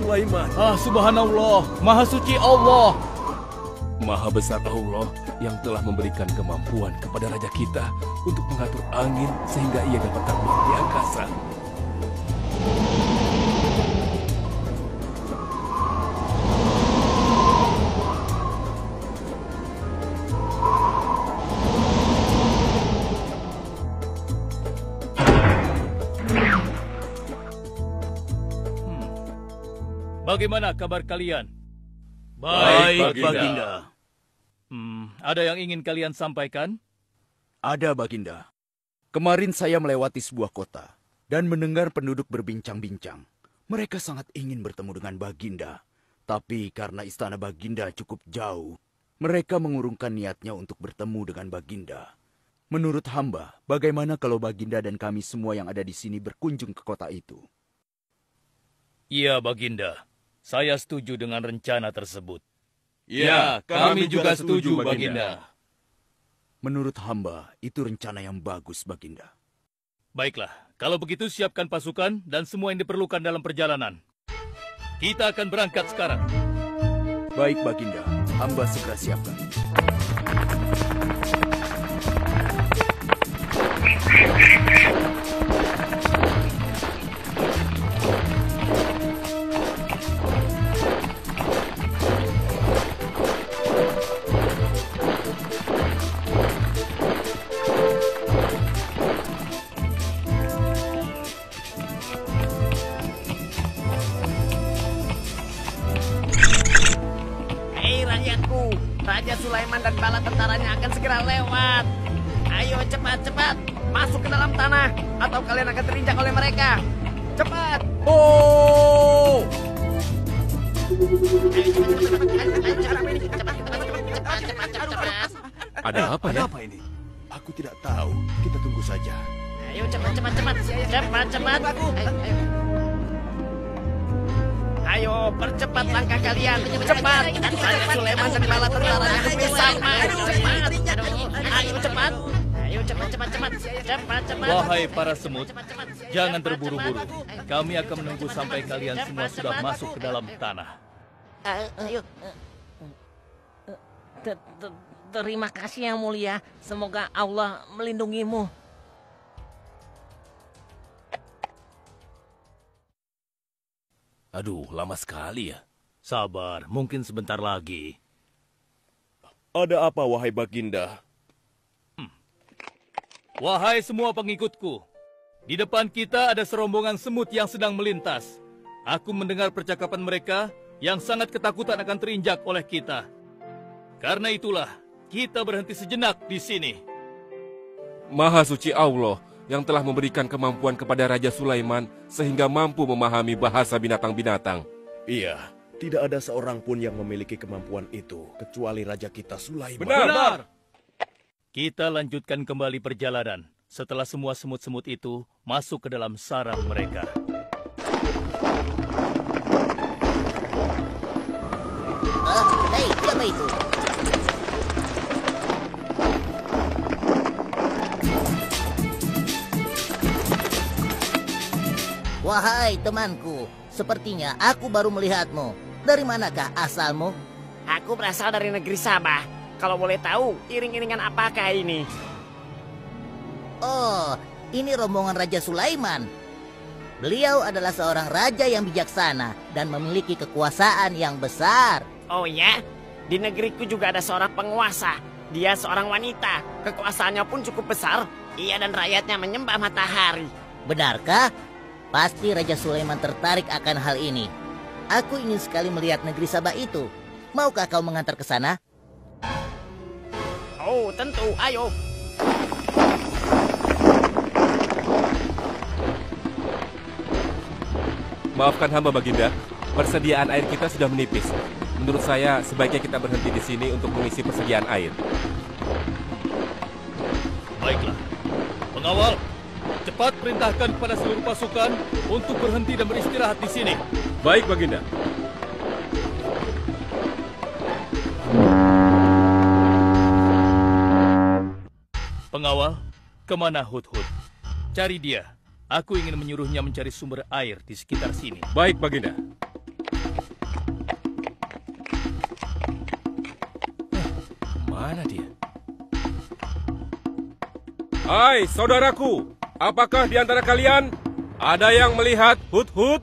Sulaiman. Subhanallah, Maha Suci Allah. Maha besar Allah yang telah memberikan kemampuan kepada raja kita untuk mengatur angin sehingga ia dapat terbang di angkasa. Bagaimana kabar kalian? Baik, Baginda. Ada yang ingin kalian sampaikan? Ada, Baginda. Kemarin saya melewati sebuah kota dan mendengar penduduk berbincang-bincang. Mereka sangat ingin bertemu dengan Baginda. Tapi karena istana Baginda cukup jauh, mereka mengurungkan niatnya untuk bertemu dengan Baginda. Menurut hamba, bagaimana kalau Baginda dan kami semua yang ada di sini berkunjung ke kota itu? Iya, Baginda. Saya setuju dengan rencana tersebut. Ya, kami juga setuju, Baginda. Menurut hamba, itu rencana yang bagus, Baginda. Baiklah, kalau begitu siapkan pasukan dan semua yang diperlukan dalam perjalanan. Kita akan berangkat sekarang. Baik, Baginda. Hamba segera siapkan. Raja Sulaiman dan bala tentaranya akan segera lewat. Ayo cepat-cepat masuk ke dalam tanah atau kalian akan terinjak oleh mereka. Cepat! Oh! Ada apa ya? Ada apa ini? Aku tidak tahu. Kita tunggu saja. Ayo cepat-cepat. Ayo percepat langkah kalian. Cepat! Raja Sulaiman dan bala tentaranya bisa. Ayo cepat! Ayo cepat. Wahai para semut, jangan terburu-buru. Kami akan menunggu sampai kalian semua sudah masuk ke dalam tanah. Ayo. Terima kasih yang mulia. Semoga Allah melindungimu. Aduh, lama sekali ya. Sabar, mungkin sebentar lagi. Ada apa, wahai Baginda? Wahai semua pengikutku, di depan kita ada serombongan semut yang sedang melintas. Aku mendengar percakapan mereka yang sangat ketakutan akan terinjak oleh kita. Karena itulah, kita berhenti sejenak di sini. Maha suci Allah yang telah memberikan kemampuan kepada Raja Sulaiman sehingga mampu memahami bahasa binatang-binatang. Iya, tidak ada seorang pun yang memiliki kemampuan itu kecuali Raja kita Sulaiman. Benar. Kita lanjutkan kembali perjalanan setelah semua semut-semut itu masuk ke dalam sarang mereka. Hei, siapa itu? Wahai temanku, sepertinya aku baru melihatmu. Dari manakah asalmu? Aku berasal dari negeri Sabah. Kalau boleh tahu, iring-iringan apakah ini? Oh, ini rombongan Raja Sulaiman. Beliau adalah seorang raja yang bijaksana dan memiliki kekuasaan yang besar. Oh ya? Di negeriku juga ada seorang penguasa. Dia seorang wanita. Kekuasaannya pun cukup besar. Ia dan rakyatnya menyembah matahari. Benarkah? Pasti Raja Sulaiman tertarik akan hal ini. Aku ingin sekali melihat negeri Sabah itu. Maukah kau mengantar ke sana? Oh, tentu. Ayo. Maafkan hamba, Baginda. Persediaan air kita sudah menipis. Menurut saya, sebaiknya kita berhenti di sini untuk mengisi persediaan air. Baiklah. Pengawal, cepat perintahkan kepada seluruh pasukan untuk berhenti dan beristirahat di sini. Baik, Baginda. Pengawal, kemana Hudhud? Cari dia. Aku ingin menyuruhnya mencari sumber air di sekitar sini. Baik, Baginda. Mana dia? Hai, saudaraku. Apakah di antara kalian ada yang melihat Hut-Hut?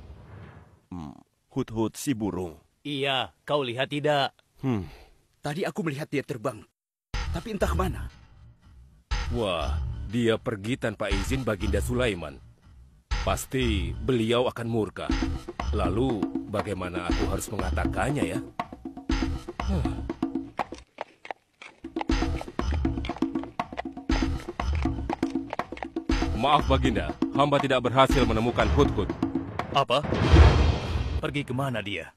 Hut-hut si burung. Iya, kau lihat tidak? Tadi aku melihat dia terbang, tapi entah kemana. Wah, dia pergi tanpa izin Baginda Sulaiman. Pasti beliau akan murka. Lalu, bagaimana aku harus mengatakannya ya? Maaf Baginda, hamba tidak berhasil menemukan Hut-Hut. Apa? Pergi kemana dia?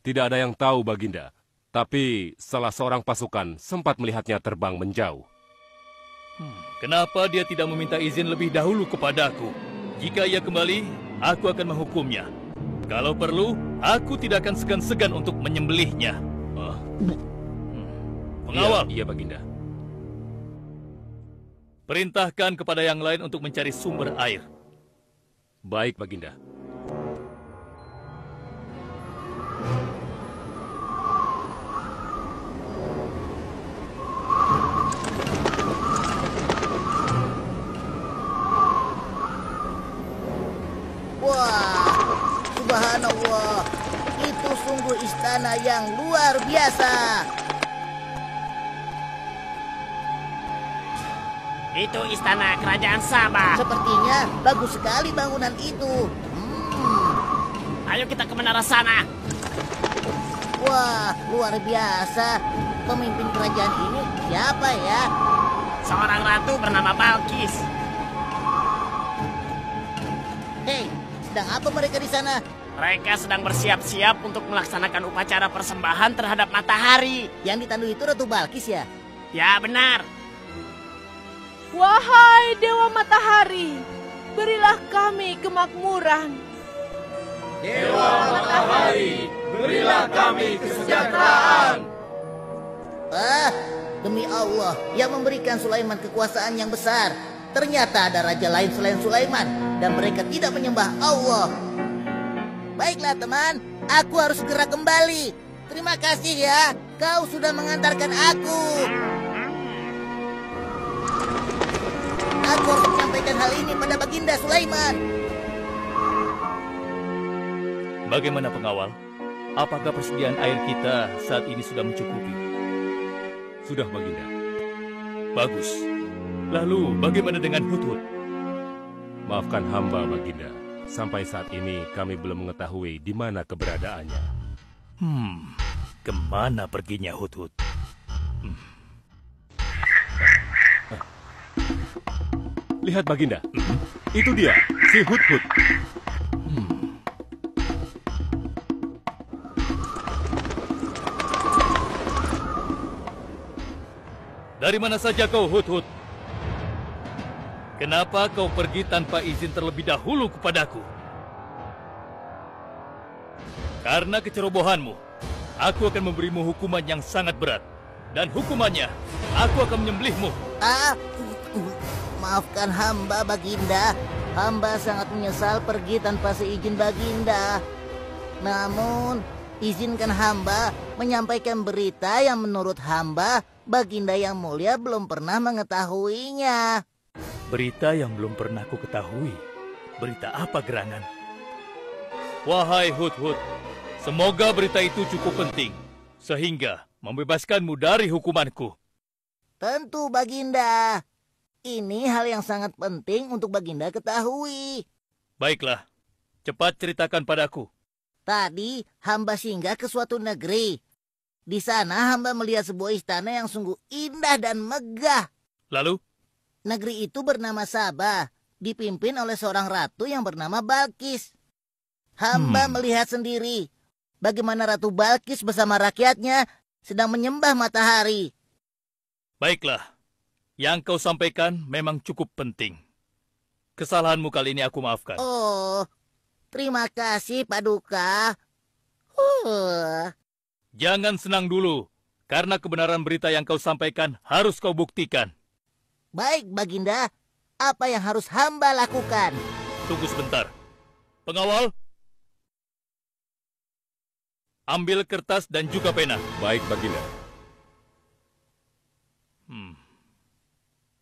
Tidak ada yang tahu Baginda, tapi salah seorang pasukan sempat melihatnya terbang menjauh. Kenapa dia tidak meminta izin lebih dahulu kepadaku? Jika ia kembali, aku akan menghukumnya. Kalau perlu, aku tidak akan segan-segan untuk menyembelihnya. Pengawal, Iya Baginda. perintahkan kepada yang lain untuk mencari sumber air. Baik Baginda. Wah, subhanallah. Itu sungguh istana yang luar biasa. Itu istana kerajaan Sabah. Sepertinya bagus sekali bangunan itu. Ayo kita ke menara sana. Wah, luar biasa. Pemimpin kerajaan ini siapa ya? Seorang ratu bernama Balkis. Hei, sedang apa mereka di sana? Mereka sedang bersiap-siap untuk melaksanakan upacara persembahan terhadap matahari. Yang ditandu itu Ratu Balkis ya? Ya benar. Wahai Dewa Matahari, berilah kami kemakmuran. Dewa Matahari, berilah kami kesejahteraan. Demi Allah yang memberikan Sulaiman kekuasaan yang besar. Ternyata ada raja lain selain Sulaiman dan mereka tidak menyembah Allah. Baiklah teman, aku harus segera kembali. Terima kasih ya, kau sudah mengantarkan aku. Aku harus menyampaikan hal ini pada Baginda Sulaiman. Bagaimana pengawal? Apakah persediaan air kita saat ini sudah mencukupi? Sudah Baginda. Bagus. Lalu bagaimana dengan Hut-Hut? Maafkan hamba Baginda. Sampai saat ini kami belum mengetahui di mana keberadaannya. Kemana perginya Hut-Hut? Lihat Baginda. Itu dia, si Hut-Hut. Dari mana saja kau, Hut-Hut? Kenapa kau pergi tanpa izin terlebih dahulu kepadaku? Karena kecerobohanmu, aku akan memberimu hukuman yang sangat berat. Dan hukumannya, aku akan menyembelihmu. Maafkan hamba Baginda. Hamba sangat menyesal pergi tanpa seizin Baginda. Namun, izinkan hamba menyampaikan berita yang menurut hamba Baginda yang mulia belum pernah mengetahuinya. Berita yang belum pernah ku ketahui. Berita apa gerangan? Wahai Hut-Hut, semoga berita itu cukup penting, sehingga membebaskanmu dari hukumanku. Tentu Baginda. Ini hal yang sangat penting untuk Baginda ketahui. Baiklah, cepat ceritakan padaku. Tadi hamba singgah ke suatu negeri. Di sana hamba melihat sebuah istana yang sungguh indah dan megah. Lalu? Negeri itu bernama Sabah, dipimpin oleh seorang ratu yang bernama Balkis. Hamba melihat sendiri bagaimana Ratu Balkis bersama rakyatnya sedang menyembah matahari. Baiklah, yang kau sampaikan memang cukup penting. Kesalahanmu kali ini aku maafkan. Oh, terima kasih Paduka. Jangan senang dulu, karena kebenaran berita yang kau sampaikan harus kau buktikan. Baik Baginda, apa yang harus hamba lakukan? Tunggu sebentar. Pengawal, ambil kertas dan juga pena. Baik Baginda.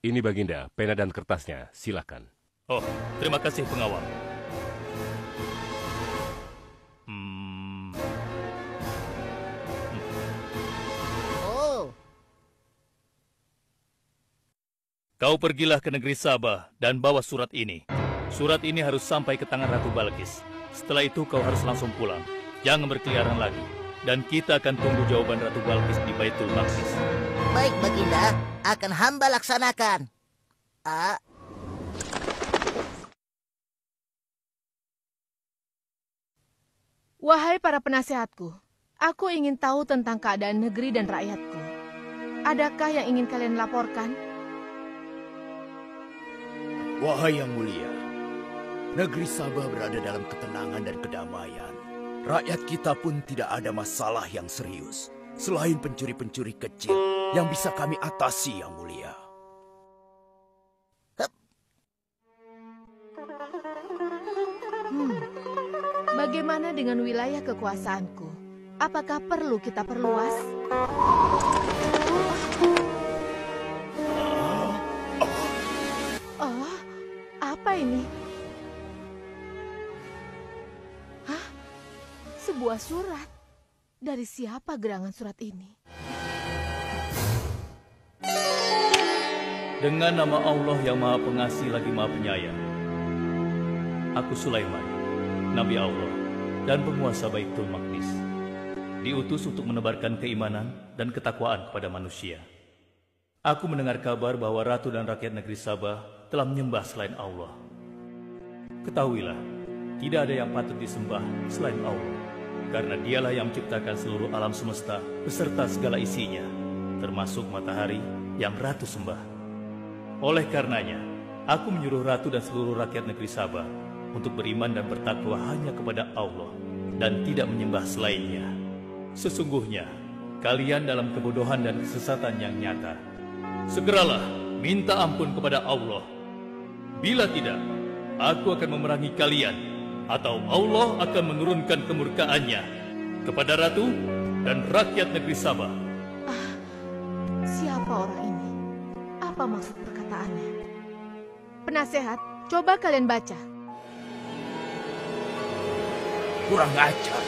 Ini Baginda, pena dan kertasnya, silakan. Oh, terima kasih pengawal. Oh, Kau pergilah ke negeri Sabah dan bawa surat ini. Surat ini harus sampai ke tangan Ratu Balkis. Setelah itu kau harus langsung pulang. Jangan berkeliaran lagi. Dan kita akan tunggu jawaban Ratu Balkis di Baitul Maqdis. baik Baginda, akan hamba laksanakan. Wahai para penasehatku, aku ingin tahu tentang keadaan negeri dan rakyatku. Adakah yang ingin kalian laporkan? Wahai yang mulia, negeri Sabah berada dalam ketenangan dan kedamaian. Rakyat kita pun tidak ada masalah yang serius, selain pencuri-pencuri kecil yang bisa kami atasi, yang mulia. Bagaimana dengan wilayah kekuasaanku? Apakah perlu kita perluas? Oh, apa ini? Hah? Sebuah surat. Dari siapa gerangan surat ini? Dengan nama Allah yang Maha Pengasih lagi Maha Penyayang. Aku Sulaiman, Nabi Allah dan penguasa Baitul Maqdis. Diutus untuk menebarkan keimanan dan ketakwaan kepada manusia. Aku mendengar kabar bahwa ratu dan rakyat negeri Sabah telah menyembah selain Allah. Ketahuilah, tidak ada yang patut disembah selain Allah, karena dialah yang menciptakan seluruh alam semesta beserta segala isinya, termasuk matahari yang ratu sembah. Oleh karenanya, aku menyuruh ratu dan seluruh rakyat negeri Sabah untuk beriman dan bertakwa hanya kepada Allah dan tidak menyembah selainnya. Sesungguhnya, kalian dalam kebodohan dan kesesatan yang nyata. Segeralah minta ampun kepada Allah. Bila tidak, aku akan memerangi kalian, atau Allah akan menurunkan kemurkaannya kepada ratu dan rakyat negeri Sabah. Siapa orang ini? Apa maksud perkataannya? Penasehat, coba kalian baca. Kurang ajar.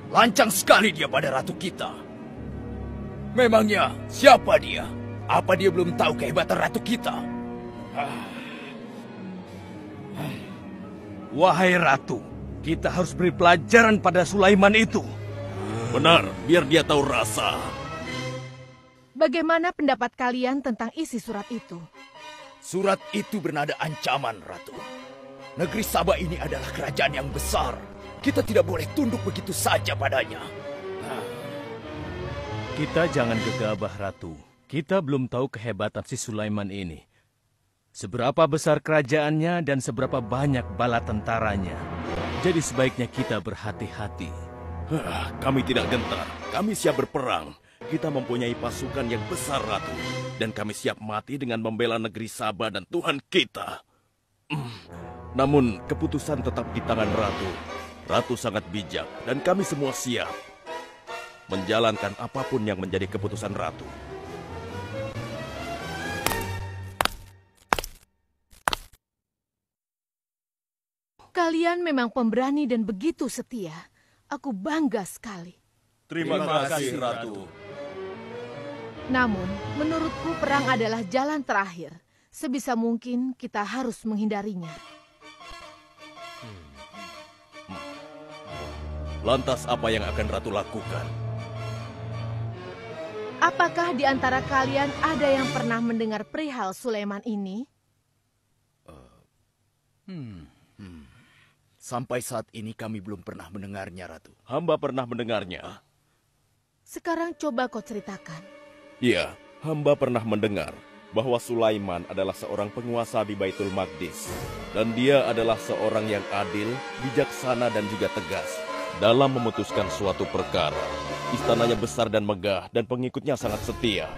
Lancang sekali dia pada ratu kita. Memangnya siapa dia? Apa dia belum tahu kehebatan ratu kita? Wahai ratu, kita harus beri pelajaran pada Sulaiman itu. Benar, biar dia tahu rasa. Bagaimana pendapat kalian tentang isi surat itu? Surat itu bernada ancaman, Ratu. Negeri Sabah ini adalah kerajaan yang besar. Kita tidak boleh tunduk begitu saja padanya. Kita jangan gegabah, Ratu. Kita belum tahu kehebatan si Sulaiman ini. Seberapa besar kerajaannya dan seberapa banyak bala tentaranya. Jadi sebaiknya kita berhati-hati. Kami tidak gentar. Kami siap berperang. Kita mempunyai pasukan yang besar, Ratu. Dan kami siap mati dengan membela negeri Sabah dan Tuhan kita. Namun, keputusan tetap di tangan Ratu. Ratu sangat bijak, dan kami semua siap menjalankan apapun yang menjadi keputusan Ratu. Kalian memang pemberani dan begitu setia. Aku bangga sekali. Terima kasih, Ratu. Namun, menurutku perang adalah jalan terakhir. Sebisa mungkin kita harus menghindarinya. Lantas apa yang akan Ratu lakukan? Apakah di antara kalian ada yang pernah mendengar perihal Sulaiman ini? Sampai saat ini kami belum pernah mendengarnya, Ratu. Hamba pernah mendengarnya. Sekarang coba kau ceritakan. Iya, hamba pernah mendengar bahwa Sulaiman adalah seorang penguasa di Baitul Maqdis. Dan dia adalah seorang yang adil, bijaksana dan juga tegas dalam memutuskan suatu perkara. Istananya besar dan megah dan pengikutnya sangat setia.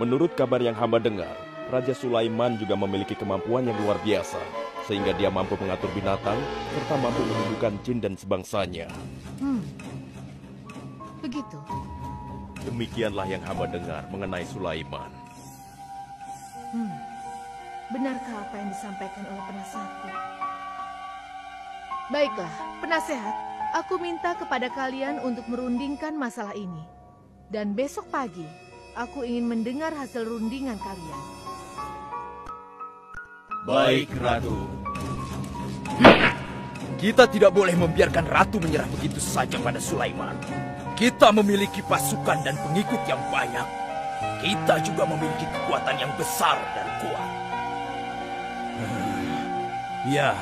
Menurut kabar yang hamba dengar, Raja Sulaiman juga memiliki kemampuan yang luar biasa, sehingga dia mampu mengatur binatang serta mampu menundukkan jin dan sebangsanya. Begitu. Demikianlah yang hamba dengar mengenai Sulaiman. Benarkah apa yang disampaikan oleh penasehatku? Baiklah, penasehat, aku minta kepada kalian untuk merundingkan masalah ini. Dan besok pagi, aku ingin mendengar hasil rundingan kalian. Baik, Ratu. Kita tidak boleh membiarkan Ratu menyerah begitu saja pada Sulaiman. Kita memiliki pasukan dan pengikut yang banyak. Kita juga memiliki kekuatan yang besar dan kuat. Ya,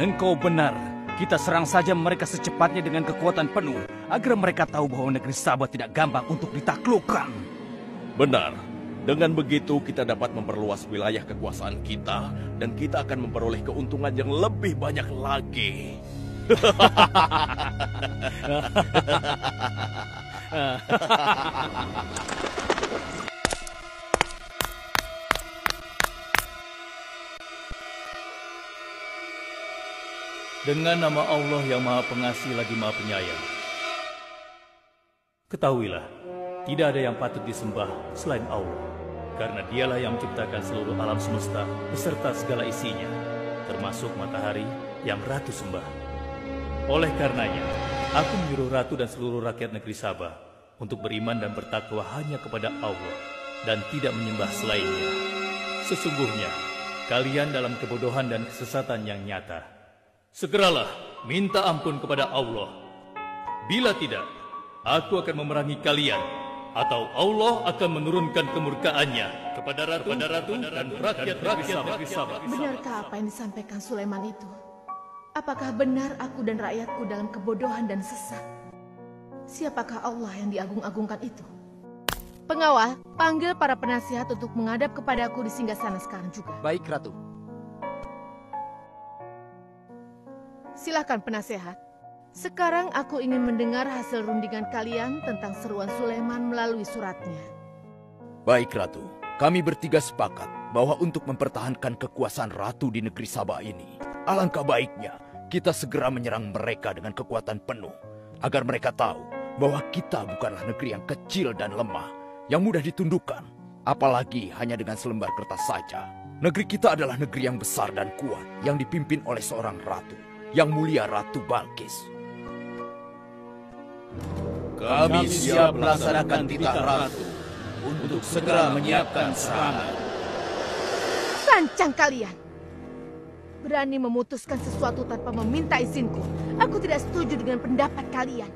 engkau benar. Kita serang saja mereka secepatnya dengan kekuatan penuh, agar mereka tahu bahwa negeri Sabah tidak gampang untuk ditaklukkan. Benar. Dengan begitu kita dapat memperluas wilayah kekuasaan kita dan kita akan memperoleh keuntungan yang lebih banyak lagi. Dengan nama Allah yang Maha Pengasih lagi Maha Penyayang. Ketahuilah, tidak ada yang patut disembah selain Allah. Karena dialah yang menciptakan seluruh alam semesta beserta segala isinya, termasuk matahari yang Ratu sembah. Oleh karenanya, aku menyuruh Ratu dan seluruh rakyat negeri Sabah untuk beriman dan bertakwa hanya kepada Allah dan tidak menyembah selainnya. Sesungguhnya, kalian dalam kebodohan dan kesesatan yang nyata. Segeralah minta ampun kepada Allah. Bila tidak, aku akan memerangi kalian, atau Allah akan menurunkan kemurkaannya kepada Ratu dan rakyat negeri Sabah. Benarkah apa yang disampaikan Sulaiman itu? Apakah benar aku dan rakyatku dalam kebodohan dan sesat? Siapakah Allah yang diagung-agungkan itu? Pengawal, panggil para penasihat untuk menghadap kepadaku di singgasana sekarang juga. Baik, Ratu. Silakan penasehat. Sekarang aku ingin mendengar hasil rundingan kalian tentang seruan Sulaiman melalui suratnya. Baik, Ratu. Kami bertiga sepakat bahwa untuk mempertahankan kekuasaan Ratu di negeri Sabah ini, alangkah baiknya kita segera menyerang mereka dengan kekuatan penuh, agar mereka tahu bahwa kita bukanlah negeri yang kecil dan lemah, yang mudah ditundukkan, apalagi hanya dengan selembar kertas saja. Negeri kita adalah negeri yang besar dan kuat, yang dipimpin oleh seorang ratu, yang mulia Ratu Balkis. Kami siap melaksanakan titah Ratu untuk segera menyiapkan serangan. Lancang kalian! Berani memutuskan sesuatu tanpa meminta izinku. Aku tidak setuju dengan pendapat kalian.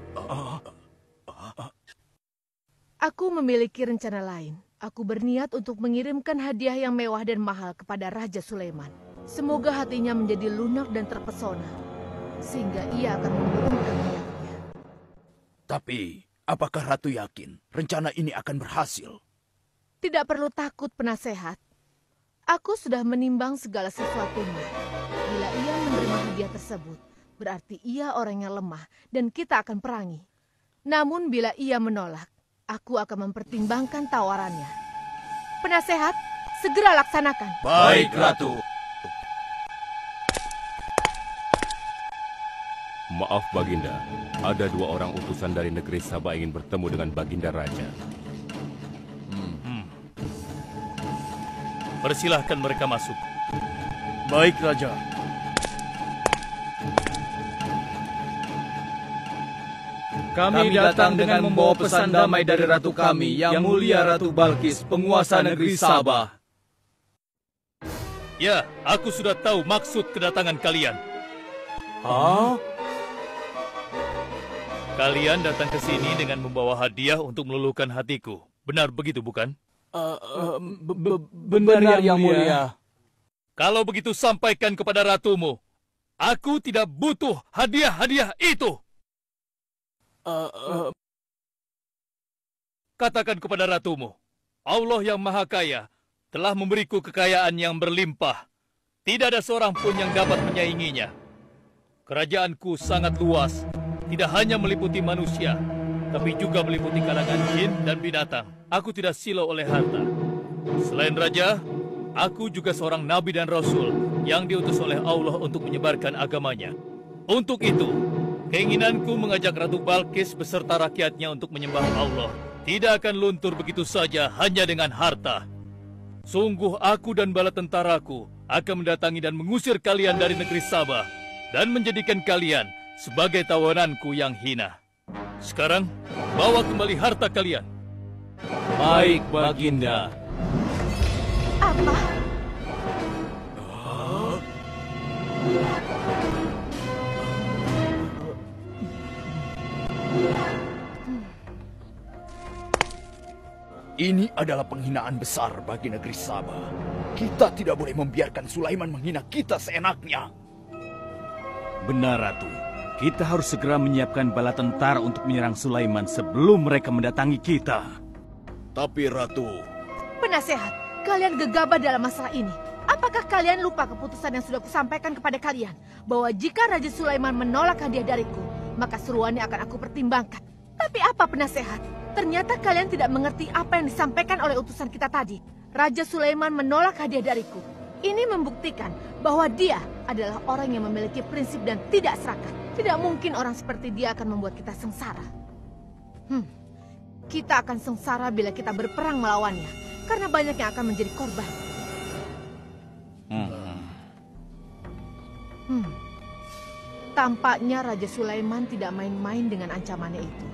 Aku memiliki rencana lain. Aku berniat untuk mengirimkan hadiah yang mewah dan mahal kepada Raja Sulaiman. Semoga hatinya menjadi lunak dan terpesona, sehingga ia akan menurunkan niatnya. Tapi, apakah Ratu yakin rencana ini akan berhasil? Tidak perlu takut, penasehat. Aku sudah menimbang segala sesuatunya. Bila ia menerima hadiah tersebut, berarti ia orangnya lemah dan kita akan perangi. Namun bila ia menolak, aku akan mempertimbangkan tawarannya. Penasehat, segera laksanakan. Baik, Ratu. Maaf, Baginda. Ada 2 orang utusan dari negeri Sabah ingin bertemu dengan Baginda Raja. Persilahkan mereka masuk. Baik, Raja. Kami datang dengan membawa pesan damai dari Ratu kami, yang mulia Ratu Balkis, penguasa negeri Sabah. Ya, aku sudah tahu maksud kedatangan kalian. Kalian datang ke sini dengan membawa hadiah untuk meluluhkan hatiku. Benar begitu, bukan? Benar, Yang Mulia. Kalau begitu sampaikan kepada ratumu. Aku tidak butuh hadiah-hadiah itu. Katakan kepada ratumu, Allah yang Maha Kaya telah memberiku kekayaan yang berlimpah. Tidak ada seorang pun yang dapat menyainginya. Kerajaanku sangat luas, tidak hanya meliputi manusia, tapi juga meliputi kalangan jin dan binatang. Aku tidak silau oleh harta. Selain raja, aku juga seorang nabi dan rasul yang diutus oleh Allah untuk menyebarkan agamanya. Untuk itu, keinginanku mengajak Ratu Balkis beserta rakyatnya untuk menyembah Allah, tidak akan luntur begitu saja hanya dengan harta. Sungguh aku dan bala tentaraku akan mendatangi dan mengusir kalian dari negeri Sabah dan menjadikan kalian sebagai tawananku yang hina. Sekarang, bawa kembali harta kalian. Baik, Baginda. Apa? Ini adalah penghinaan besar bagi negeri Sabah. Kita tidak boleh membiarkan Sulaiman menghina kita seenaknya. Benar, Ratu. Kita harus segera menyiapkan bala tentara untuk menyerang Sulaiman sebelum mereka mendatangi kita. Tapi Ratu... Penasehat, kalian gegabah dalam masalah ini. Apakah kalian lupa keputusan yang sudah kusampaikan kepada kalian? Bahwa jika Raja Sulaiman menolak hadiah dariku, maka seruannya akan aku pertimbangkan. Tapi apa penasehat? Ternyata kalian tidak mengerti apa yang disampaikan oleh utusan kita tadi. Raja Sulaiman menolak hadiah dariku. Ini membuktikan bahwa dia adalah orang yang memiliki prinsip dan tidak serakah. Tidak mungkin orang seperti dia akan membuat kita sengsara. Kita akan sengsara bila kita berperang melawannya, karena banyak yang akan menjadi korban. Tampaknya Raja Sulaiman tidak main-main dengan ancamannya itu.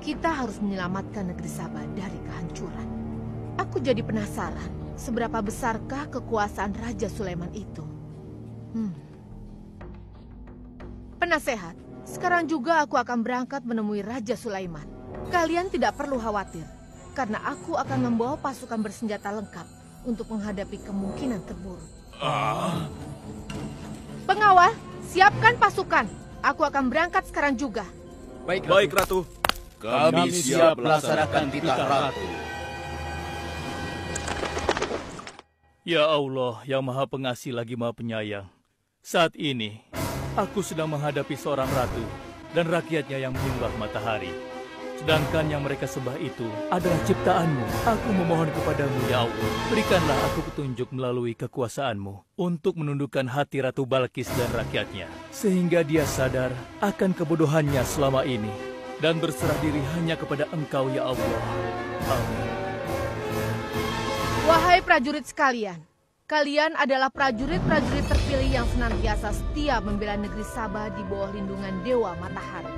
Kita harus menyelamatkan negeri Sabah dari kehancuran. Aku jadi penasaran, seberapa besarkah kekuasaan Raja Sulaiman itu? Penasehat, sekarang juga aku akan berangkat menemui Raja Sulaiman. Kalian tidak perlu khawatir, karena aku akan membawa pasukan bersenjata lengkap untuk menghadapi kemungkinan terburuk. Pengawal, siapkan pasukan. Aku akan berangkat sekarang juga. Baik, Ratu. Kami siap melaksanakan titah Ratu. Ya Allah, yang Maha Pengasih lagi Maha Penyayang. Saat ini, aku sedang menghadapi seorang ratu dan rakyatnya yang menyembah matahari. Sedangkan yang mereka sembah itu adalah ciptaanmu. Aku memohon kepadamu, ya Allah, berikanlah aku petunjuk melalui kekuasaanmu untuk menundukkan hati Ratu Balkis dan rakyatnya, sehingga dia sadar akan kebodohannya selama ini dan berserah diri hanya kepada Engkau, ya Allah. Amin. Wahai prajurit sekalian, kalian adalah prajurit-prajurit terpilih yang senantiasa setia membela negeri Sabah di bawah lindungan Dewa Matahari.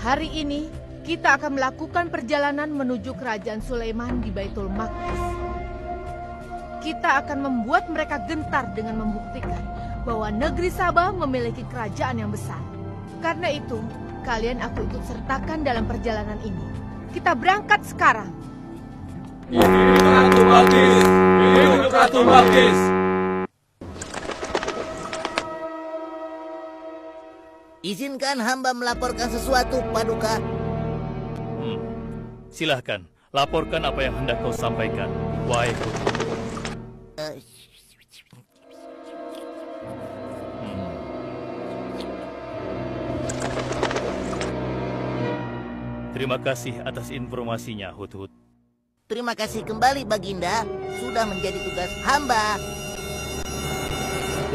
Hari ini, kita akan melakukan perjalanan menuju kerajaan Sulaiman di Baitul Maqdis. Kita akan membuat mereka gentar dengan membuktikan bahwa negeri Sabah memiliki kerajaan yang besar. Karena itu, kalian aku ikut sertakan dalam perjalanan ini. Kita berangkat sekarang. Hidup Ratu Balkis! Hidup Ratu Balkis! Izinkan hamba melaporkan sesuatu, Paduka. Silahkan, laporkan apa yang hendak kau sampaikan, wahai Putu. Terima kasih atas informasinya, Hudhud. Terima kasih kembali, Baginda. Sudah menjadi tugas hamba.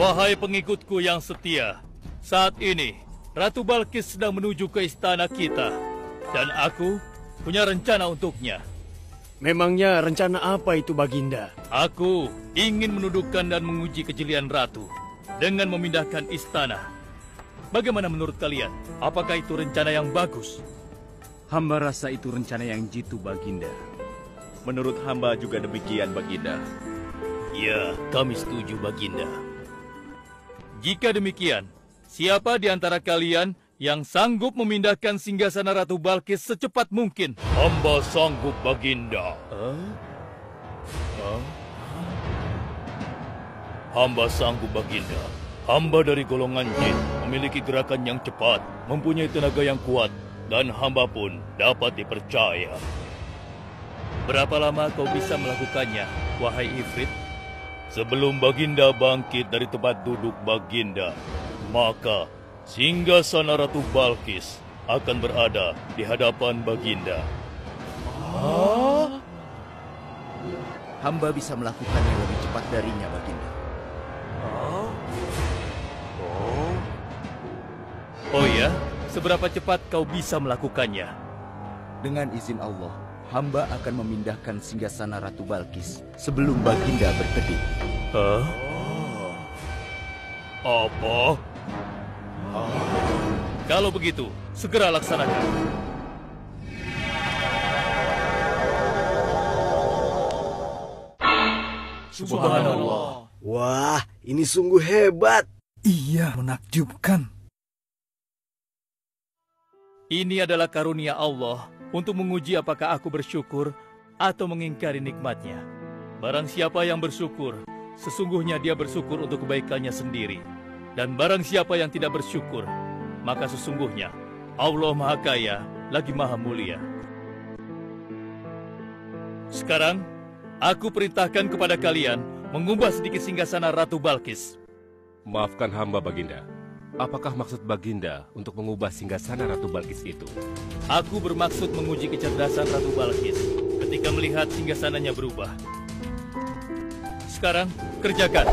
Wahai pengikutku yang setia, saat ini Ratu Balkis sedang menuju ke istana kita. Dan aku punya rencana untuknya. Memangnya rencana apa itu, Baginda? Aku ingin menundukkan dan menguji kejelian Ratu dengan memindahkan istana. Bagaimana menurut kalian? Apakah itu rencana yang bagus? Hamba rasa itu rencana yang jitu, Baginda. Menurut hamba juga demikian, Baginda. Ya, kami setuju, Baginda. Jika demikian, siapa di antara kalian yang sanggup memindahkan singgasana Ratu Balkis secepat mungkin? Hamba sanggup, Baginda. Hamba sanggup, Baginda. Hamba dari golongan jin, memiliki gerakan yang cepat, mempunyai tenaga yang kuat, dan hamba pun dapat dipercaya. Berapa lama kau bisa melakukannya, wahai Ifrit? Sebelum Baginda bangkit dari tempat duduk Baginda, maka singgasana Ratu Balkis akan berada di hadapan Baginda. Hamba bisa melakukannya lebih cepat darinya, Baginda. Oh ya? Seberapa cepat kau bisa melakukannya? Dengan izin Allah, hamba akan memindahkan singgasana Ratu Balkis sebelum Baginda berkedip. Hah? Apa? Kalau begitu, segera laksanakan. Subhanallah. Wah, ini sungguh hebat. Iya, menakjubkan. Ini adalah karunia Allah untuk menguji apakah aku bersyukur atau mengingkari nikmatnya. Barang siapa yang bersyukur, sesungguhnya dia bersyukur untuk kebaikannya sendiri. Dan barang siapa yang tidak bersyukur, maka sesungguhnya Allah Maha Kaya lagi Maha Mulia. Sekarang, aku perintahkan kepada kalian mengubah sedikit singgasana Ratu Balkis. Maafkan hamba, Baginda. Apakah maksud Baginda untuk mengubah singgasana Ratu Balkis itu? Aku bermaksud menguji kecerdasan Ratu Balkis ketika melihat singgasananya berubah. Sekarang, kerjakan.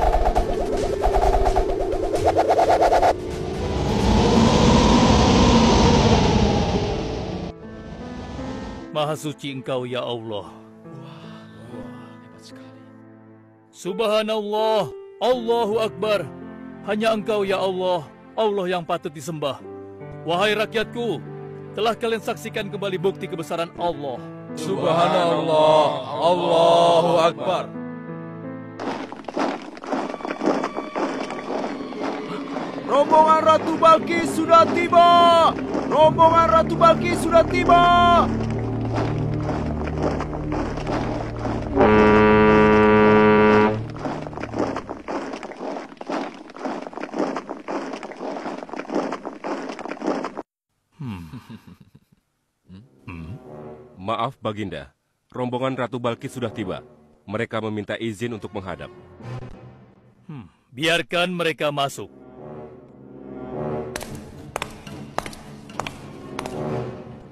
Maha suci Engkau, ya Allah. Hebat sekali. Subhanallah, Allahu Akbar. Hanya Engkau, ya Allah, Allah yang patut disembah. Wahai rakyatku, telah kalian saksikan kembali bukti kebesaran Allah. Subhanallah, Allahu Akbar. Rombongan Ratu Balkis sudah tiba! Rombongan Ratu Balkis sudah tiba! Maaf, Baginda. Rombongan Ratu Balkis sudah tiba. Mereka meminta izin untuk menghadap. Biarkan mereka masuk.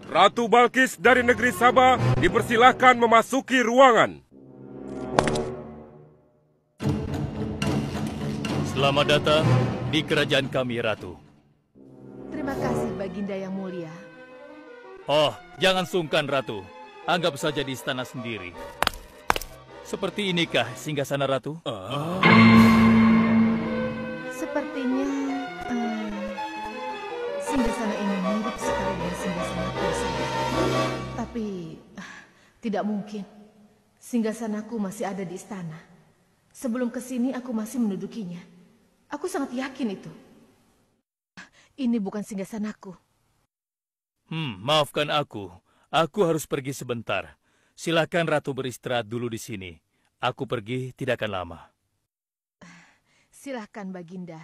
Ratu Balkis dari negeri Sabah dipersilahkan memasuki ruangan. Selamat datang di kerajaan kami, Ratu. Terima kasih, Baginda yang mulia. Oh, jangan sungkan, Ratu. Anggap saja di istana sendiri. Seperti inikah singgasana Ratu? Sepertinya singgasana ini mirip sekali dengan singgasanaku sendiri. Tapi tidak mungkin. Singgasanaku masih ada di istana. Sebelum kesini aku masih mendudukinya. Aku sangat yakin itu. Ini bukan singgasanaku. Maafkan aku. Aku harus pergi sebentar. Silakan Ratu beristirahat dulu di sini. Aku pergi tidak akan lama. Silakan, Baginda.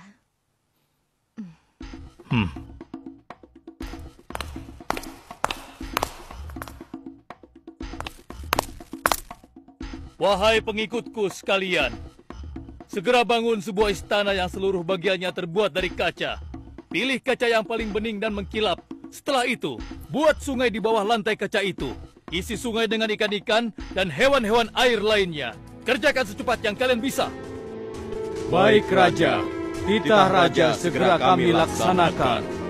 Wahai pengikutku sekalian, segera bangun sebuah istana yang seluruh bagiannya terbuat dari kaca. Pilih kaca yang paling bening dan mengkilap. Setelah itu, buat sungai di bawah lantai kaca itu. Isi sungai dengan ikan-ikan dan hewan-hewan air lainnya. Kerjakan secepat yang kalian bisa. Baik, Raja. Titah Raja segera kami laksanakan.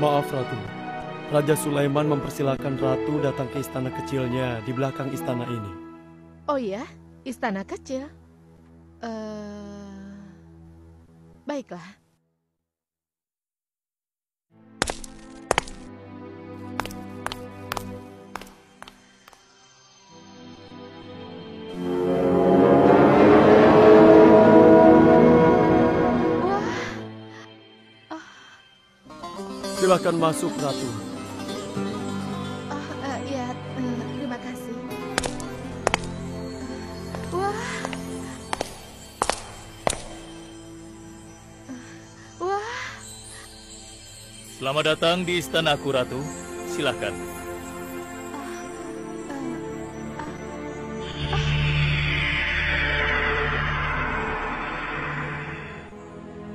Maaf, Ratu. Raja Sulaiman mempersilahkan Ratu datang ke istana kecilnya di belakang istana ini. Oh ya, istana kecil. Baiklah. Silakan masuk, Ratu. Ya, terima kasih. Wah. Selamat datang di istanaku, Ratu. Silakan.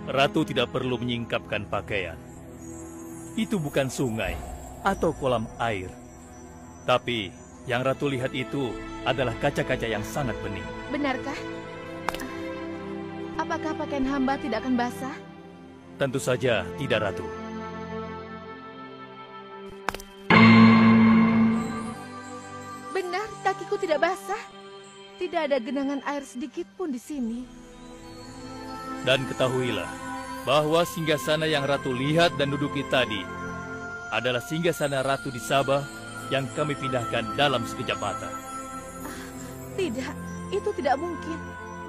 Ratu tidak perlu menyingkapkan pakaian. Itu bukan sungai, atau kolam air. Tapi yang Ratu lihat itu adalah kaca-kaca yang sangat bening. Benarkah? Apakah pakaian hamba tidak akan basah? Tentu saja tidak, Ratu. Benar, kakiku tidak basah. Tidak ada genangan air sedikit pun di sini. Dan ketahuilah bahwa singgasana yang Ratu lihat dan duduki tadi adalah singgasana Ratu di Sabah yang kami pindahkan dalam sekejap mata. Tidak, itu tidak mungkin.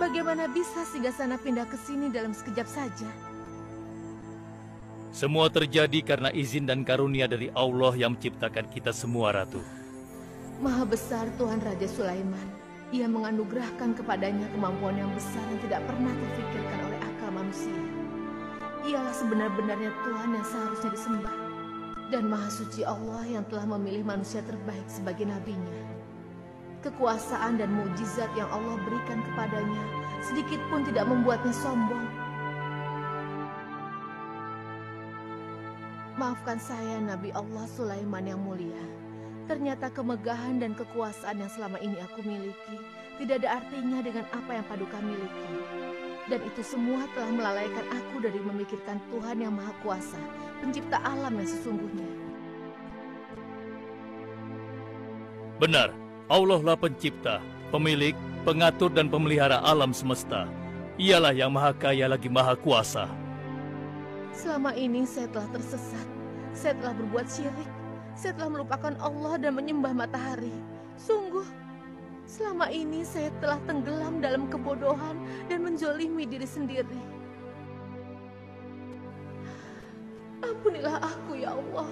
Bagaimana bisa singgasana pindah ke sini dalam sekejap saja? Semua terjadi karena izin dan karunia dari Allah yang menciptakan kita semua, Ratu. Maha besar Tuhan Raja Sulaiman. Ia menganugerahkan kepadanya kemampuan yang besar yang tidak pernah terfikirkan oleh akal manusia. Ialah sebenar-benarnya Tuhan yang seharusnya disembah. Dan Maha Suci Allah yang telah memilih manusia terbaik sebagai nabinya. Kekuasaan dan mukjizat yang Allah berikan kepadanya sedikit pun tidak membuatnya sombong. Maafkan saya, Nabi Allah Sulaiman yang mulia. Ternyata kemegahan dan kekuasaan yang selama ini aku miliki tidak ada artinya dengan apa yang Paduka miliki. Dan itu semua telah melalaikan aku dari memikirkan Tuhan yang Maha Kuasa, pencipta alam yang sesungguhnya. Benar, Allah lah pencipta, pemilik, pengatur dan pemelihara alam semesta. Ialah yang Maha Kaya lagi Maha Kuasa. Selama ini saya telah tersesat, saya telah berbuat syirik, saya telah melupakan Allah dan menyembah matahari. Sungguh, selama ini saya telah tenggelam dalam kebodohan dan menzolimi diri sendiri. Ampunilah aku, ya Allah.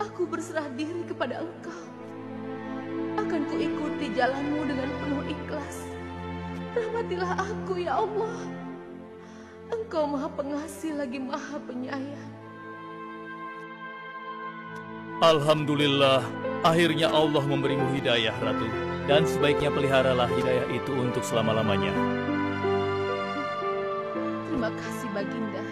Aku berserah diri kepada Engkau. Akan kuikuti jalanmu dengan penuh ikhlas. Rahmatilah aku, ya Allah. Engkau Maha Pengasih lagi Maha Penyayang. Alhamdulillah, akhirnya Allah memberimu hidayah, Ratu. Dan sebaiknya peliharalah hidayah itu untuk selama-lamanya. Terima kasih, Baginda.